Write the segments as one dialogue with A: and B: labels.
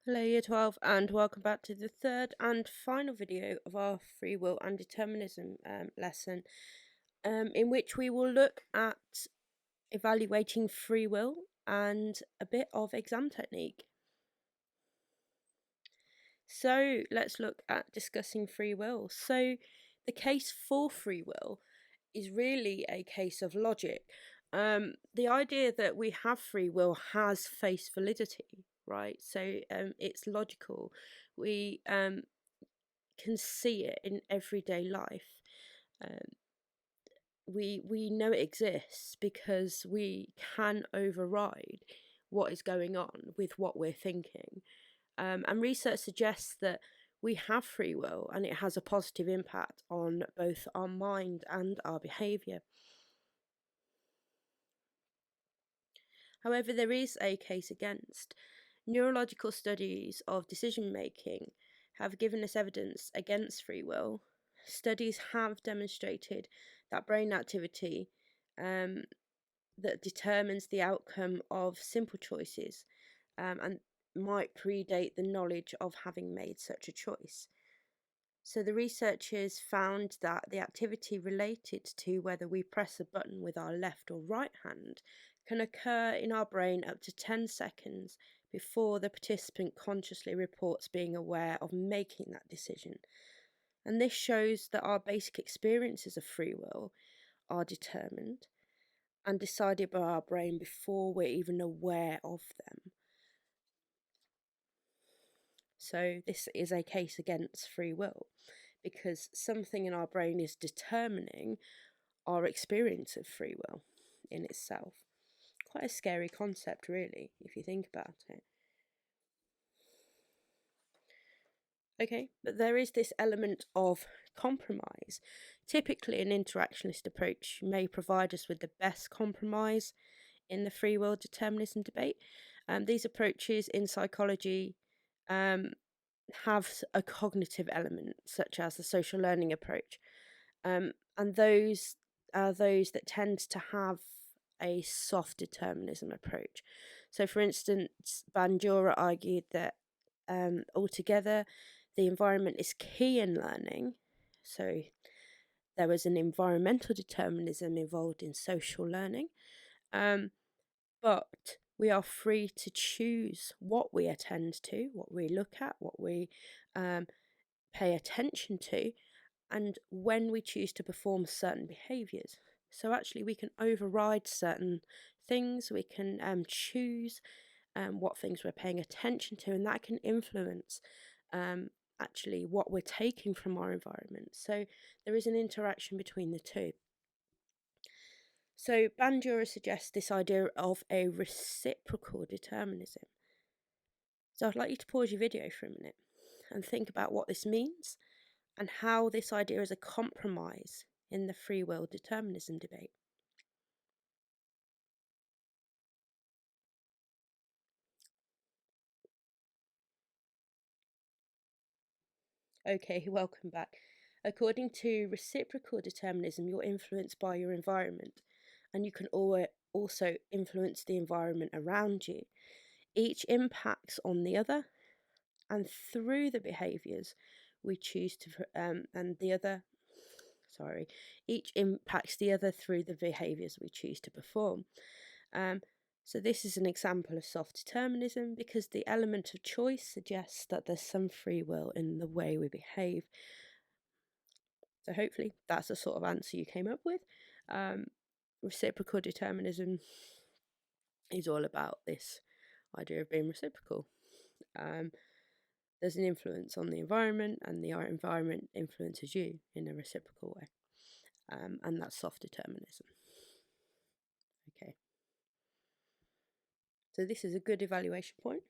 A: Hello Year 12 and welcome back to the third and final video of our free will and determinism lesson, in which we will look at evaluating free will and a bit of exam technique. So let's look at discussing free will. So the case for free will is really a case of logic. The idea that we have free will has face validity, right? So it's logical. We can see it in everyday life. Um, we know it exists because we can override what is going on with what we're thinking. And research suggests that we have free will and it has a positive impact on both our mind and our behaviour. However, there is a case against. Neurological studies of decision making have given us evidence against free will. Studies have demonstrated that brain activity that determines the outcome of simple choices and might predate the knowledge of having made such a choice. So the researchers found that the activity related to whether we press a button with our left or right hand can occur in our brain up to 10 seconds before the participant consciously reports being aware of making that decision. And this shows that our basic experiences of free will are determined and decided by our brain before we're even aware of them. So this is a case against free will because something in our brain is determining our experience of free will in itself. Quite a scary concept, really, if you think about it. Okay, but there is this element of compromise. Typically, an interactionist approach may provide us with the best compromise in the free will determinism debate. These approaches in psychology have a cognitive element, such as the social learning approach, and those are those that tend to have a soft determinism approach. So, for instance, Bandura argued that altogether the environment is key in learning. So, there was an environmental determinism involved in social learning, but we are free to choose what we attend to, what we look at, what we pay attention to, and when we choose to perform certain behaviours. So actually we can override certain things, we can choose what things we're paying attention to, and that can influence actually what we're taking from our environment. So there is an interaction between the two. So Bandura suggests this idea of a reciprocal determinism. So I'd like you to pause your video for a minute and think about what this means and how this idea is a compromise in the free will determinism debate. Okay, welcome back. According to reciprocal determinism, you're influenced by your environment, and you can also influence the environment around you. Each impacts on the other, and through the behaviours we choose to, each impacts the other through the behaviours we choose to perform. So this is an example of soft determinism because the element of choice suggests that there's some free will in the way we behave. So hopefully that's the sort of answer you came up with. Reciprocal determinism is all about this idea of being reciprocal. There's an influence on the environment, and the environment influences you in a reciprocal way. And that's soft determinism. Okay. So this is a good evaluation point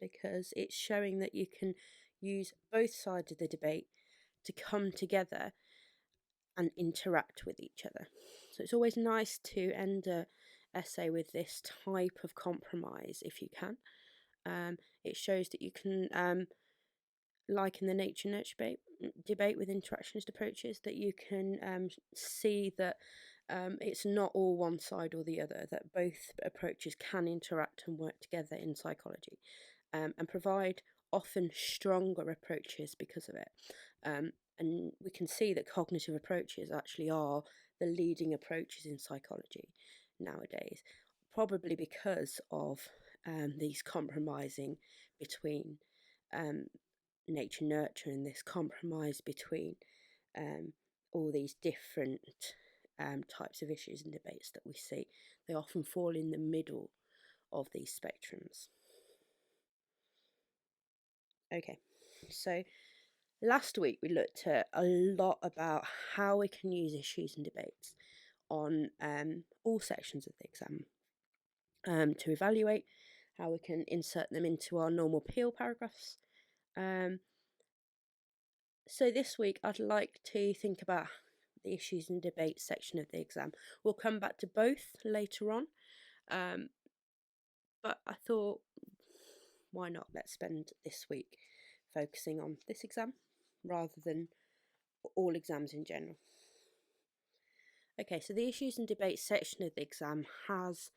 A: because it's showing that you can use both sides of the debate to come together and interact with each other. So it's always nice to end an essay with this type of compromise if you can. It shows that you can, like in the nature nurture debate with interactionist approaches, that you can see that it's not all one side or the other, that both approaches can interact and work together in psychology. and provide often stronger approaches because of it. And we can see that cognitive approaches actually are the leading approaches in psychology nowadays, probably because of these compromising between nature nurture and this compromise between all these different types of issues and debates that we see. They often fall in the middle of these spectrums. Okay, so last week we looked at a lot about how we can use issues and debates on all sections of the exam to evaluate, how we can insert them into our normal peel paragraphs. So this week I'd like to think about the issues and debates section of the exam. We'll come back to both later on, but I thought, why not? Let's spend this week focusing on this exam rather than all exams in general. Okay, so the issues and debates section of the exam has,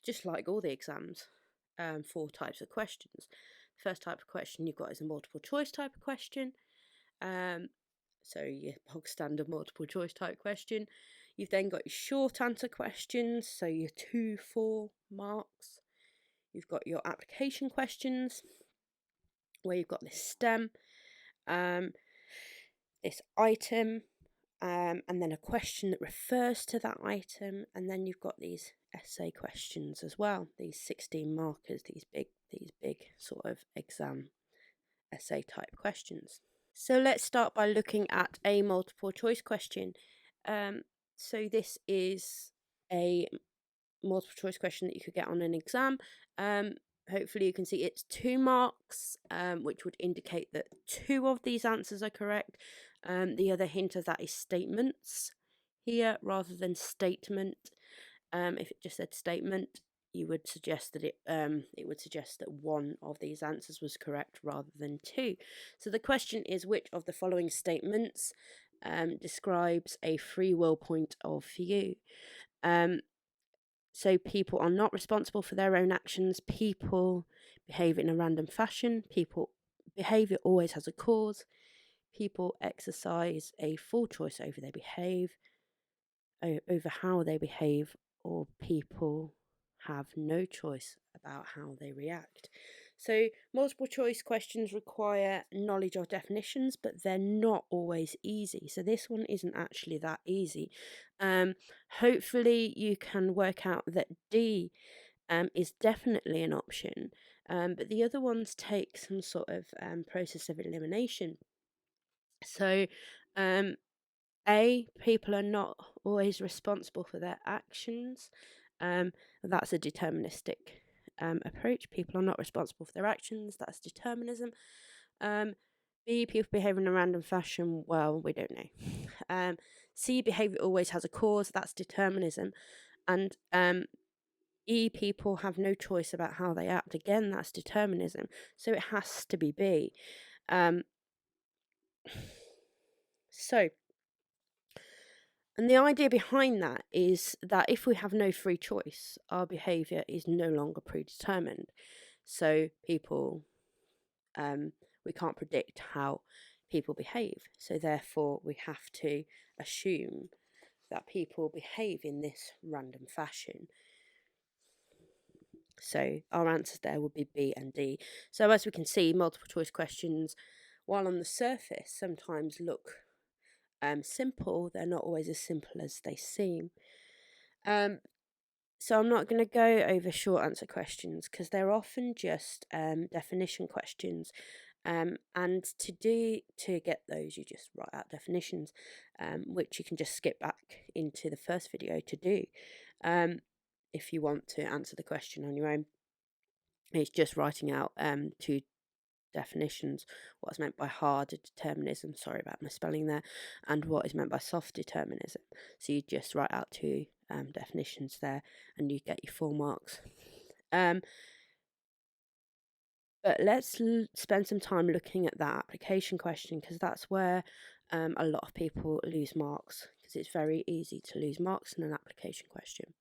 A: just like all the exams, 4 types of questions. The first type of question you've got is a multiple choice type of question. So your bog standard multiple choice type question. You've then got your short answer questions, so your 2-4 marks. You've got your application questions, where you've got this STEM, this item, and then a question that refers to that item, and then you've got these essay questions as well, these 16 markers, these big sort of exam essay type questions. So let's start by looking at a multiple choice question. So this is a multiple choice question that you could get on an exam. Hopefully you can see it's 2 marks, which would indicate that 2 of these answers are correct. The other hint of that is statements here rather than statement. If it just said statement, you would suggest that it would suggest that 1 of these answers was correct rather than 2. So the question is, which of the following statements describes a free will point of view? So people are not responsible for their own actions. People behave in a random fashion. People behavior always has a cause. People exercise a full choice over over how they behave, or people have no choice about how they react. So multiple choice questions require knowledge of definitions, but they're not always easy. So this one isn't actually that easy. Hopefully you can work out that D is definitely an option, but the other ones take some sort of process of elimination. So people are not always responsible for their actions. That's a deterministic approach. People are not responsible for their actions. That's determinism. B, people behave in a random fashion. Well, we don't know. C, behavior always has a cause. That's determinism. And E, people have no choice about how they act. Again, that's determinism. So it has to be B. And the idea behind that is that if we have no free choice, our behaviour is no longer predetermined. So people, we can't predict how people behave. So therefore, we have to assume that people behave in this random fashion. So our answers there would be B and D. So as we can see, multiple choice questions, while on the surface sometimes look simple, they're not always as simple as they seem. So I'm not going to go over short answer questions because they're often just definition questions. And to get those, you just write out definitions, which you can just skip back into the first video to do. If you want to answer the question on your own, it's just writing out 2 definitions: what is meant by hard determinism, sorry about my spelling there, and what is meant by soft determinism. So you just write out 2 definitions there and you get your 4 marks. But let's spend some time looking at that application question, because that's where a lot of people lose marks, because it's very easy to lose marks in an application question.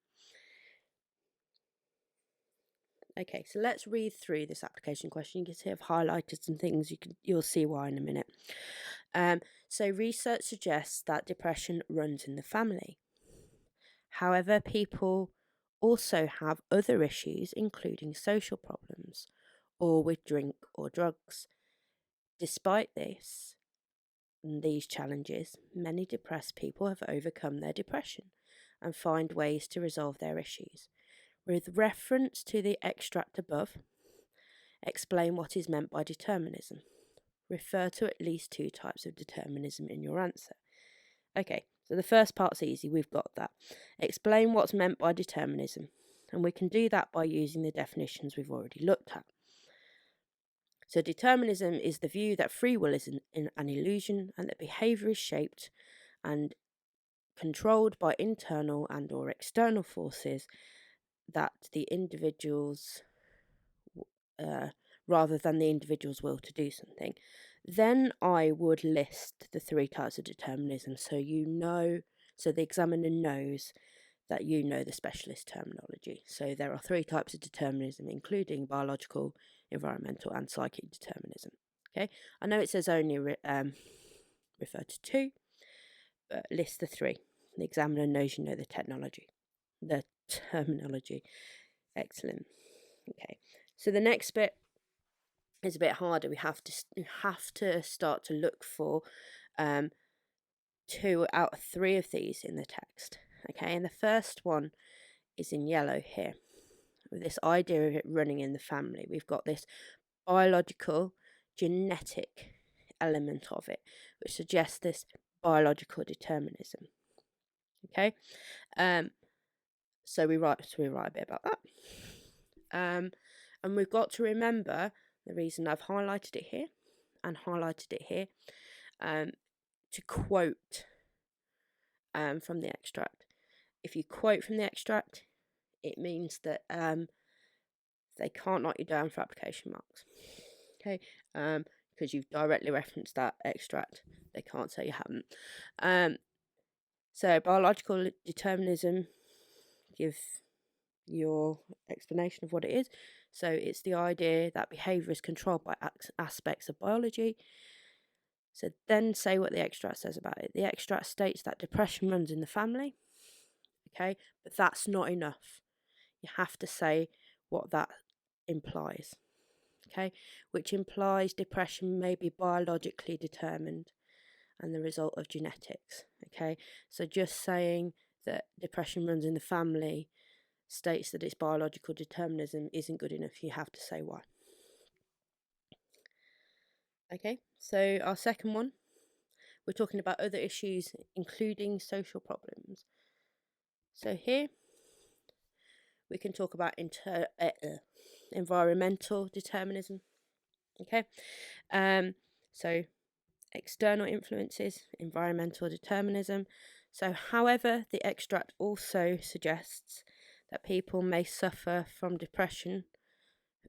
A: Okay, so let's read through this application question. You can see I've highlighted some things. You'll see why in a minute. So research suggests that depression runs in the family. However, people also have other issues, including social problems or with drink or drugs. Despite these challenges, many depressed people have overcome their depression and find ways to resolve their issues. With reference to the extract above, explain what is meant by determinism. Refer to at least 2 types of determinism in your answer. Okay, so the first part's easy, we've got that. Explain what's meant by determinism, and we can do that by using the definitions we've already looked at. So determinism is the view that free will is an illusion and that behaviour is shaped and controlled by internal and or external forces that the individuals rather than the individual's will to do something. Then I would list the 3 types of determinism so the examiner knows that you know the specialist terminology. So there are 3 types of determinism, including biological, environmental and psychic determinism. Okay, I know it says only refer to 2, but list the 3. The examiner knows you know the terminology. Excellent. Okay, so the next bit is a bit harder. We have to start to look for 2 out of 3 of these in the text. Okay, and the first one is in yellow here, with this idea of it running in the family. We've got this biological, genetic element of it, which suggests this biological determinism. Okay, so we write a bit about that, and we've got to remember the reason I've highlighted it here and highlighted it here, to quote from the extract. If you quote from the extract, it means that they can't knock you down for application marks. Okay, because you've directly referenced that extract, they can't say you haven't. So biological determinism, give your explanation of what it is. So it's the idea that behaviour is controlled by aspects of biology. So then say what the extract says about it. The extract states that depression runs in the family. Okay, but that's not enough. You have to say what that implies. Okay, which implies depression may be biologically determined and the result of genetics. Okay, so just saying that depression runs in the family states that it's biological determinism isn't good enough. You have to say why. Okay, so our second one, we're talking about other issues, including social problems. So here we can talk about environmental determinism. Okay, so external influences, environmental determinism. So, however, the extract also suggests that people may suffer from depression,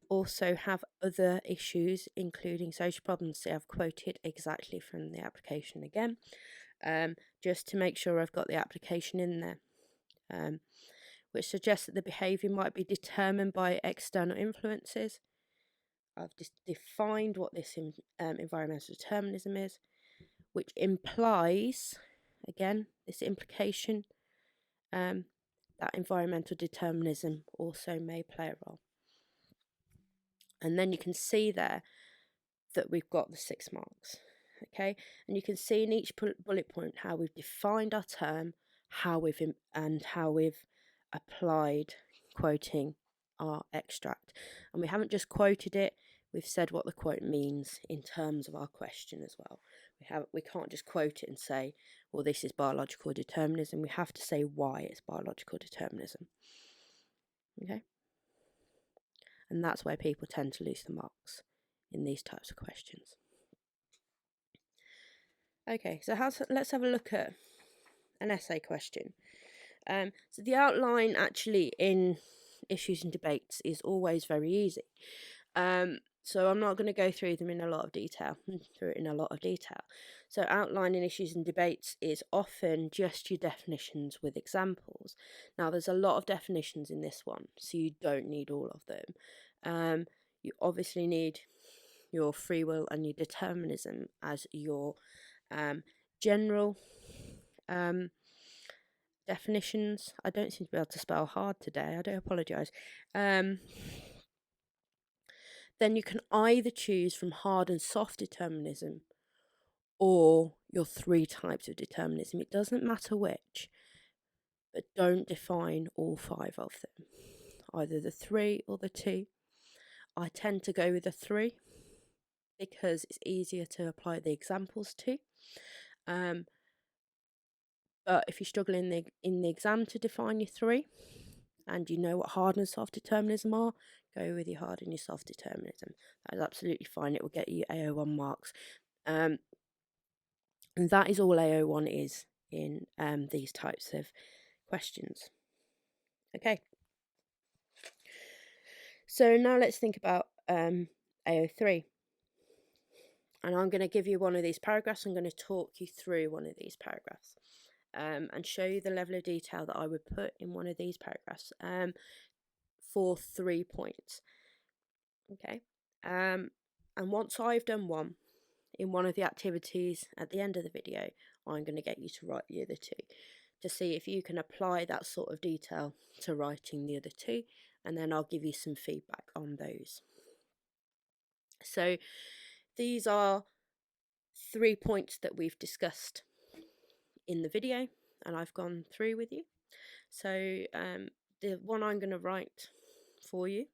A: also have other issues, including social problems. So I've quoted exactly from the application again, just to make sure I've got the application in there, which suggests that the behaviour might be determined by external influences. I've just defined what this environmental determinism is, which implies, again, this implication, that environmental determinism also may play a role. And then you can see there that we've got the 6 marks. Okay, and you can see in each bullet point how we've defined our term, how we've applied quoting our extract. And we haven't just quoted it, we've said what the quote means in terms of our question as well. We can't just quote it and say, well, this is biological determinism. We have to say why it's biological determinism. Okay, and that's where people tend to lose the marks in these types of questions. Okay, so let's have a look at an essay question. So the outline actually in issues and debates is always very easy. So I'm not going to go through them in a lot of detail. So outlining issues and debates is often just your definitions with examples. Now there's a lot of definitions in this one, so you don't need all of them. You obviously need your free will and your determinism as your general definitions. I don't seem to be able to spell hard today. I do apologise. Then you can either choose from hard and soft determinism or your 3 types of determinism. It doesn't matter which, but don't define all 5 of them. Either the 3 or the 2. I tend to go with the 3 because it's easier to apply the examples to. But if you struggle in the exam to define your 3, and you know what hard and soft determinism are, go with your hard and your soft determinism. That is absolutely fine. It will get you AO1 marks. And that is all AO1 is in these types of questions. Okay. So now let's think about AO3. And I'm going to give you one of these paragraphs. I'm going to talk you through one of these paragraphs and show you the level of detail that I would put in one of these paragraphs for 3 points. Okay. And once I've done one in one of the activities at the end of the video, I'm going to get you to write the other 2 to see if you can apply that sort of detail to writing the other 2, and then I'll give you some feedback on those. So these are 3 points that we've discussed in the video and I've gone through with you. So the one I'm going to write for you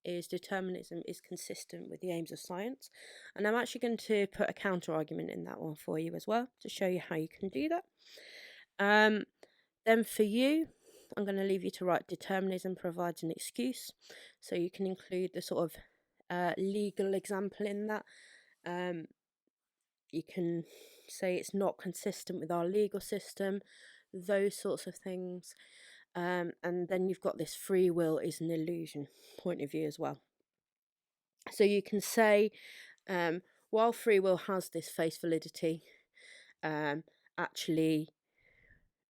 A: is determinism is consistent with the aims of science, and I'm actually going to put a counter argument in that one for you as well to show you how you can do that. Then for you, I'm going to leave you to write determinism provides an excuse, so you can include the sort of legal example in that. You can say it's not consistent with our legal system, those sorts of things. And then you've got this free will is an illusion point of view as well. So you can say, while free will has this face validity, actually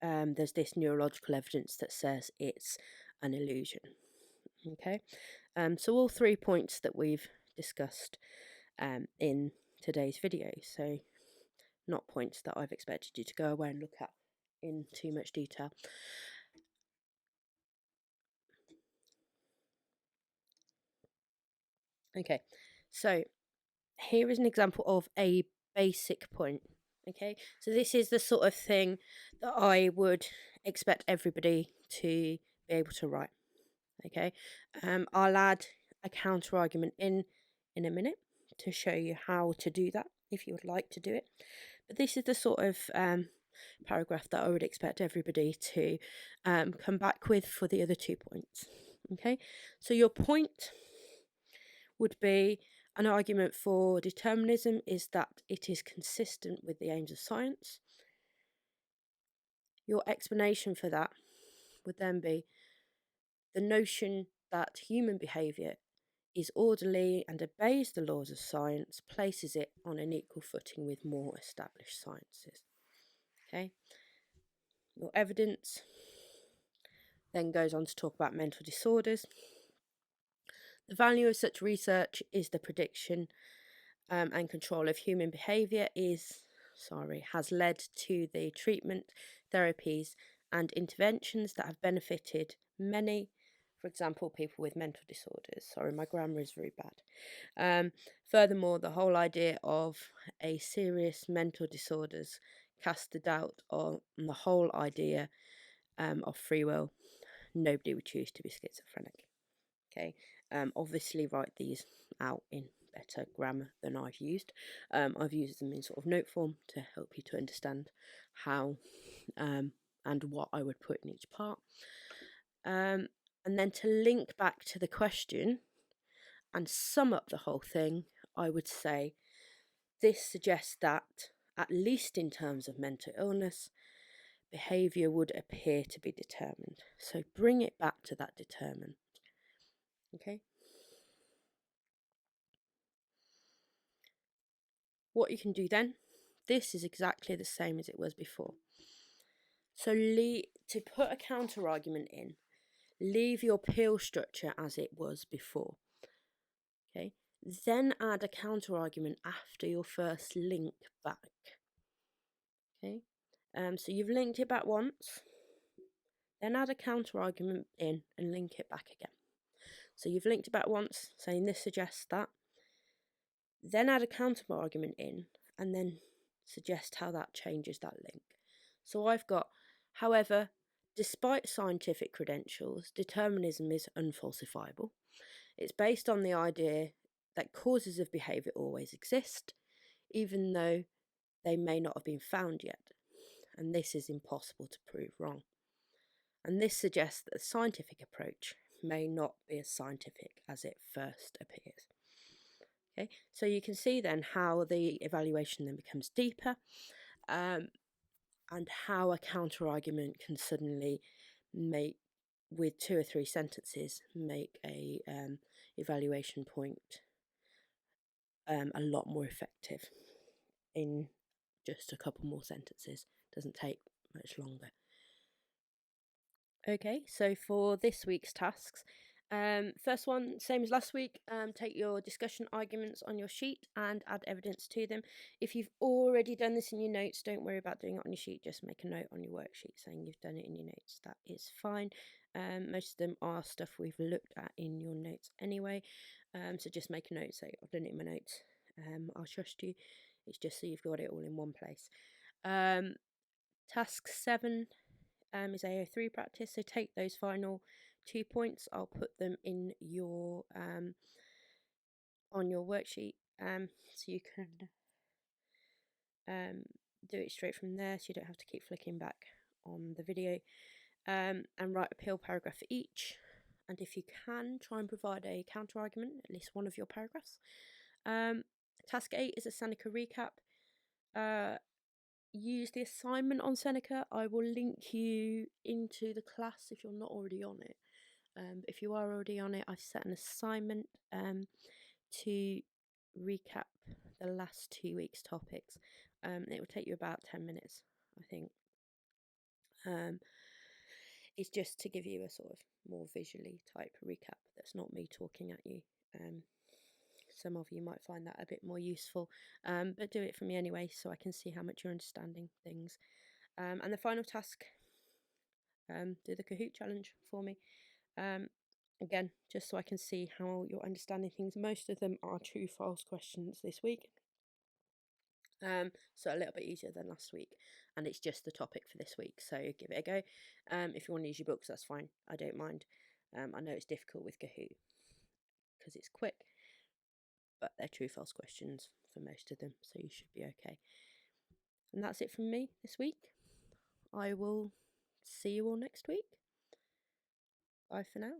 A: there's this neurological evidence that says it's an illusion. Okay, so all 3 points that we've discussed in today's video, so not points that I've expected you to go away and look at in too much detail. Okay, so here is an example of a basic point. Okay, so this is the sort of thing that I would expect everybody to be able to write. Okay, I'll add a counter argument in a minute to show you how to do that if you would like to do it. But this is the sort of paragraph that I would expect everybody to come back with for the other 2 points. Okay, so your point would be an argument for determinism is that it is consistent with the aims of science. Your explanation for that would then be the notion that human behaviour is orderly and obeys the laws of science places it on an equal footing with more established sciences. Okay. Your evidence then goes on to talk about mental disorders. The value of such research is the prediction and control of human behaviour has led to the treatment, therapies and interventions that have benefited many, for example, people with mental disorders. Sorry, my grammar is very bad. Furthermore, the whole idea of a serious mental disorders casts the doubt on the whole idea of free will. Nobody would choose to be schizophrenic. Okay, obviously write these out in better grammar than I've used. I've used them in sort of note form to help you to understand how and what I would put in each part. And then to link back to the question and sum up the whole thing, I would say this suggests that, at least in terms of mental illness, behaviour would appear to be determined. So bring it back to that determined. Okay. What you can do then, this is exactly the same as it was before. So to put a counter argument in, leave your peel structure as it was before. Okay, then add a counter argument after your first link back. Okay, so you've linked it back once, then add a counter argument in and link it back again. So you've linked it back once, saying this suggests that, then add a counter argument in, and then suggest how that changes that link. So I've got, however, despite scientific credentials, determinism is unfalsifiable. It's based on the idea that causes of behaviour always exist, even though they may not have been found yet. And this is impossible to prove wrong. And this suggests that the scientific approach may not be as scientific as it first appears. Okay, so you can see then how the evaluation then becomes deeper, and how a counter argument can suddenly make, with 2 or 3 sentences, make a evaluation point a lot more effective in just a couple more sentences. Doesn't take much longer. Okay, so for this week's tasks, first one, same as last week, take your discussion arguments on your sheet and add evidence to them. If you've already done this in your notes, don't worry about doing it on your sheet, just make a note on your worksheet saying you've done it in your notes. That is fine. Most of them are stuff we've looked at in your notes anyway, so just make a note, say I've done it in my notes. I'll trust you. It's just so you've got it all in one place. Task 7 is AO3 practice, so take those final 2 points. I'll put them in your on your worksheet, so you can do it straight from there, so you don't have to keep flicking back on the video, and write a peel paragraph for each. And if you can, try and provide a counter argument, at least one of your paragraphs. Task 8 is a Seneca recap. Use the assignment on Seneca. I will link you into the class if you're not already on it. But if you are already on it, I've set an assignment to recap the last 2 weeks' topics. It will take you about 10 minutes, I think. It's just to give you a sort of more visually type recap that's not me talking at you. Some of you might find that a bit more useful, but do it for me anyway so I can see how much you're understanding things. And the final task, do the Kahoot challenge for me. Again, just so I can see how you're understanding things. Most of them are true false questions this week, so a little bit easier than last week, and it's just the topic for this week, so give it a go. If you want to use your books, that's fine, I don't mind. I know it's difficult with Kahoot because it's quick, but they're true false questions for most of them, so you should be okay. And that's it from me this week. I will see you all next week. Bye for now.